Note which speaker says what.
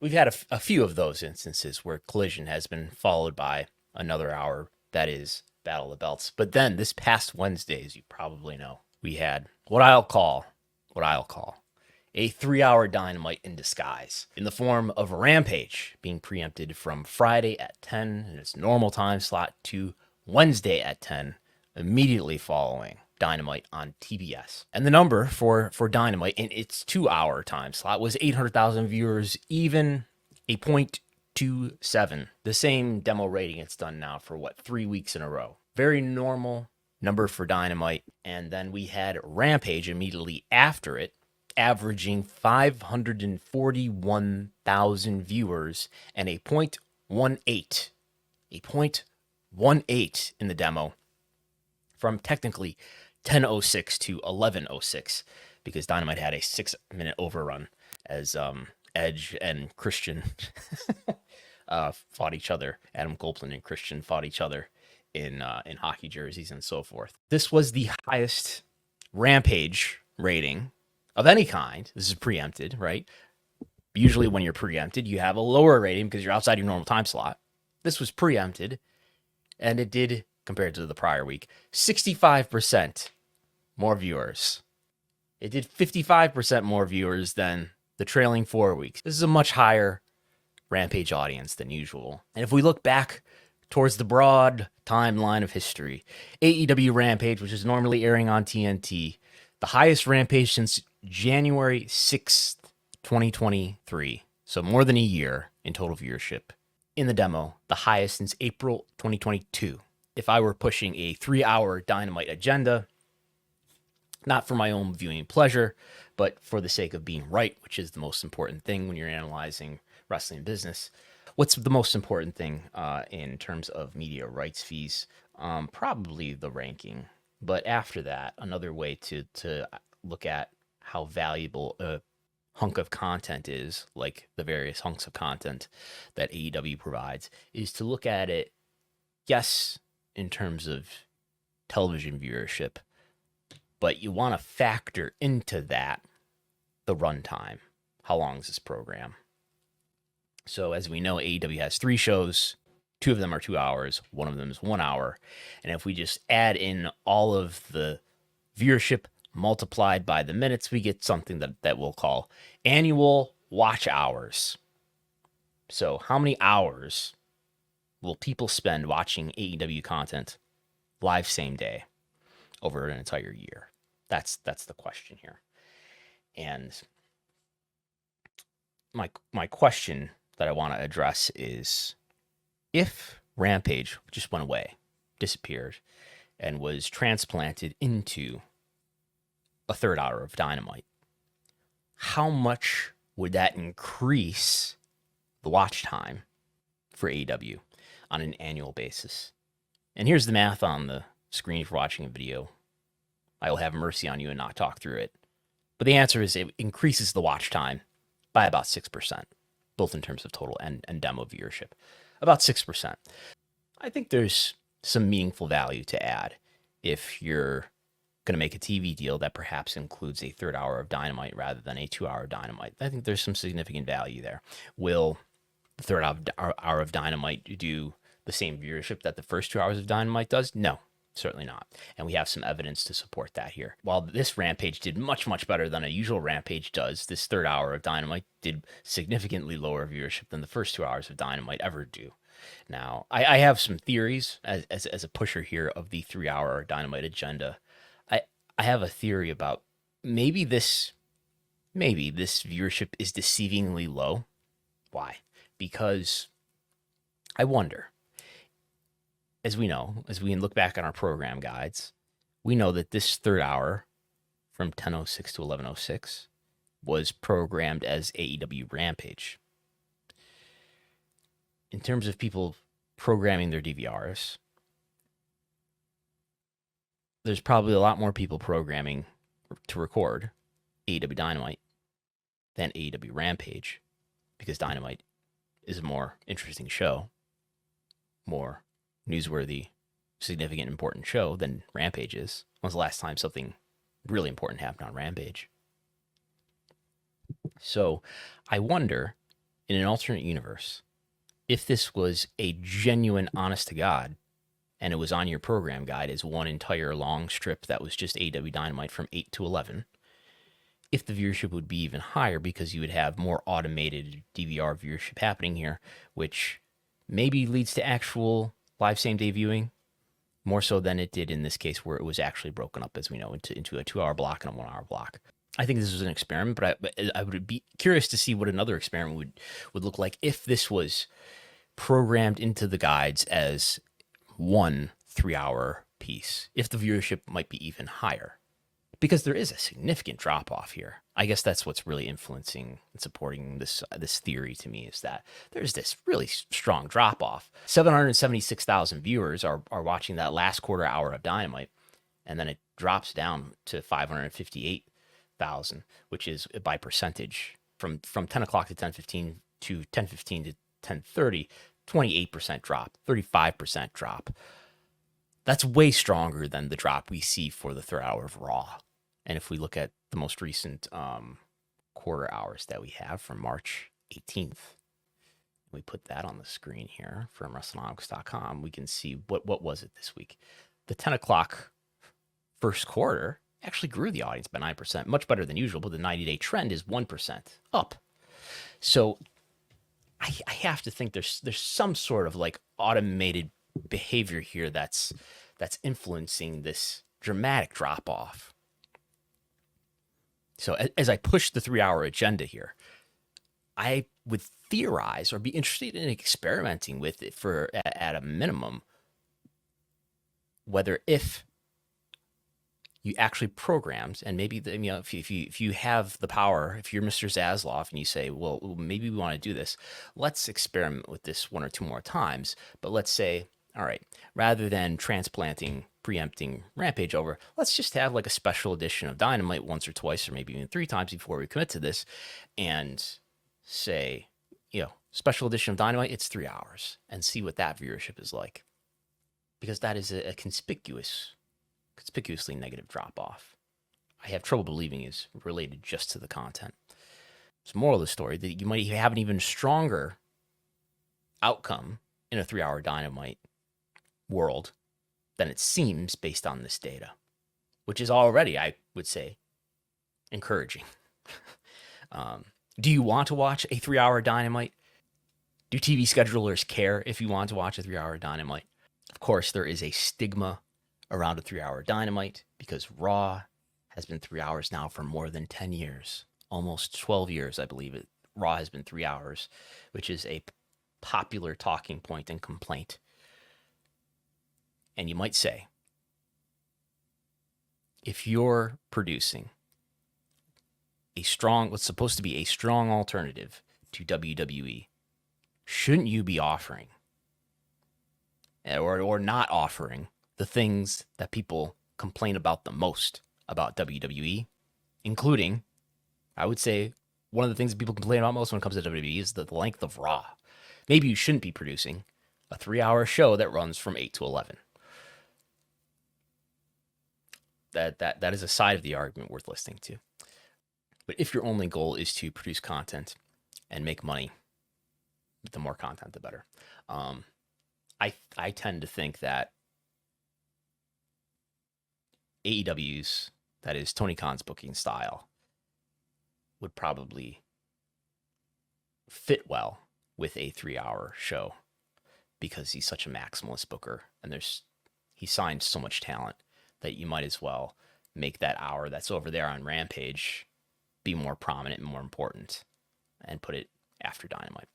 Speaker 1: We've had a few of those instances where Collision has been followed by another hour that is Battle of the Belts. But then this past Wednesday, as you probably know, we had what I'll call a 3-hour Dynamite in disguise in the form of a Rampage being preempted from Friday at 10 in its normal time slot to Wednesday at 10, immediately following Dynamite on TBS. And the number for Dynamite in its 2-hour time slot was 800,000 viewers, even a 0.27, the same demo rating it's done now for 3 weeks in a row. Very normal number for Dynamite. And then we had Rampage immediately after it, averaging 541,000 viewers and a 0.18, a 0.18 in the demo from technically 10:06 to 11:06 because Dynamite had a 6-minute overrun as Edge and Christian fought each other. Adam Copeland and Christian fought each other in hockey jerseys and so forth. This was the highest Rampage rating of any kind. This is preempted, right? Usually when you're preempted, you have a lower rating because you're outside your normal time slot. This was preempted, and it did, compared to the prior week, 65% more viewers. It did 55% more viewers than the trailing 4 weeks. This is a much higher Rampage audience than usual. And if we look back towards the broad timeline of history, AEW Rampage, which is normally airing on TNT, the highest Rampage since January 6th, 2023. So more than a year in total viewership. In the demo, the highest since April 2022. If I were pushing a 3-hour Dynamite agenda, not for my own viewing pleasure, but for the sake of being right, which is the most important thing when you're analyzing wrestling business. What's the most important thing in terms of media rights fees? Probably the ranking. But after that, another way to look at how valuable a hunk of content is, like the various hunks of content that AEW provides, is to look at it, yes, in terms of television viewership, but you want to factor into that the runtime. How long is this program? So as we know, AEW has 3 shows. 2 of them are 2 hours. 1 of them is 1 hour. And if we just add in all of the viewership multiplied by the minutes, we get something that we'll call annual watch hours. So how many hours will people spend watching AEW content live same day over an entire year? That's the question here. And my question that I want to address is, if Rampage just went away, disappeared, and was transplanted into a 3rd hour of Dynamite, how much would that increase the watch time for AEW on an annual basis? And here's the math on the screen for watching a video. I will have mercy on you and not talk through it. But the answer is it increases the watch time by about 6%, both in terms of total and demo viewership. About 6%. I think there's some meaningful value to add if you're going to make a TV deal that perhaps includes a 3rd hour of Dynamite rather than a 2-hour Dynamite. I think there's some significant value there. Will the 3rd hour of Dynamite do the same viewership that the first 2 hours of Dynamite does? No, certainly not. And we have some evidence to support that here. While this Rampage did much, much better than a usual Rampage does, this 3rd hour of Dynamite did significantly lower viewership than the first 2 hours of Dynamite ever do. Now, I have some theories as a pusher here of the 3-hour Dynamite agenda. I have a theory about maybe this viewership is deceivingly low. Why? Because I wonder, as we look back on our program guides, we know that this 3rd hour from 10:06 to 11:06 was programmed as AEW Rampage. In terms of people programming their DVRs, there's probably a lot more people programming to record AEW Dynamite than AEW Rampage, because Dynamite is a more interesting show, more newsworthy, significant, important show than Rampage is. When was the last time something really important happened on Rampage? So I wonder in an alternate universe, if this was a genuine, honest to God, and it was on your program guide as one entire long strip that was just AEW Dynamite from 8 to 11, if the viewership would be even higher because you would have more automated DVR viewership happening here, which maybe leads to actual live same-day viewing, more so than it did in this case where it was actually broken up, as we know, into a 2-hour block and a 1-hour block. I think this was an experiment, but I would be curious to see what another experiment would look like if this was programmed into the guides as one 3-hour piece, if the viewership might be even higher. Because there is a significant drop off here. I guess that's what's really influencing and supporting this theory to me, is that there's this really strong drop off. 776,000 viewers are watching that last quarter hour of Dynamite, and then it drops down to 558,000, which is by percentage from 10 o'clock to 10:15 to 10:15 to 10:30, 28% drop, 35% drop. That's way stronger than the drop we see for the third hour of Raw. And if we look at the most recent quarter hours that we have from March 18th, we put that on the screen here from Wrestlenomics.com, we can see what was it this week. The 10 o'clock first quarter actually grew the audience by 9%, much better than usual, but the 90-day trend is 1% up. So I have to think there's some sort of like automated behavior here that's influencing this dramatic drop off. So as I push the 3-hour agenda here, I would theorize or be interested in experimenting with it for at a minimum, whether if you actually programs, and maybe if you have the power, if you're Mr. Zasloff and you say, well, maybe we want to do this, let's experiment with this one or two more times. But let's say, all right, rather than preempting Rampage over, let's just have like a special edition of Dynamite once or twice or maybe even 3 times before we commit to this, and say, special edition of Dynamite, it's 3 hours, and see what that viewership is like. Because that is a conspicuously negative drop off. I have trouble believing is related just to the content. So moral of the story, that you might have an even stronger outcome in a 3-hour Dynamite world than it seems based on this data, which is already, I would say, encouraging. Do you want to watch a 3-hour Dynamite? Do TV schedulers care if you want to watch a 3-hour Dynamite? Of course, there is a stigma around a 3-hour Dynamite because Raw has been 3 hours now for more than 10 years, almost 12 years, I believe it. Raw has been 3 hours, which is a popular talking point and complaint. And you might say, if you're producing what's supposed to be a strong alternative to WWE, shouldn't you be offering or not offering the things that people complain about the most about WWE, including, I would say, one of the things that people complain about most when it comes to WWE is the length of Raw. Maybe you shouldn't be producing a 3-hour show that runs from 8 to 11. That is a side of the argument worth listening to. But if your only goal is to produce content and make money, the more content, the better. I tend to think that AEW's, that is Tony Khan's booking style, would probably fit well with a 3-hour show because he's such a maximalist booker and he signed so much talent that you might as well make that hour that's over there on Rampage be more prominent and more important and put it after Dynamite.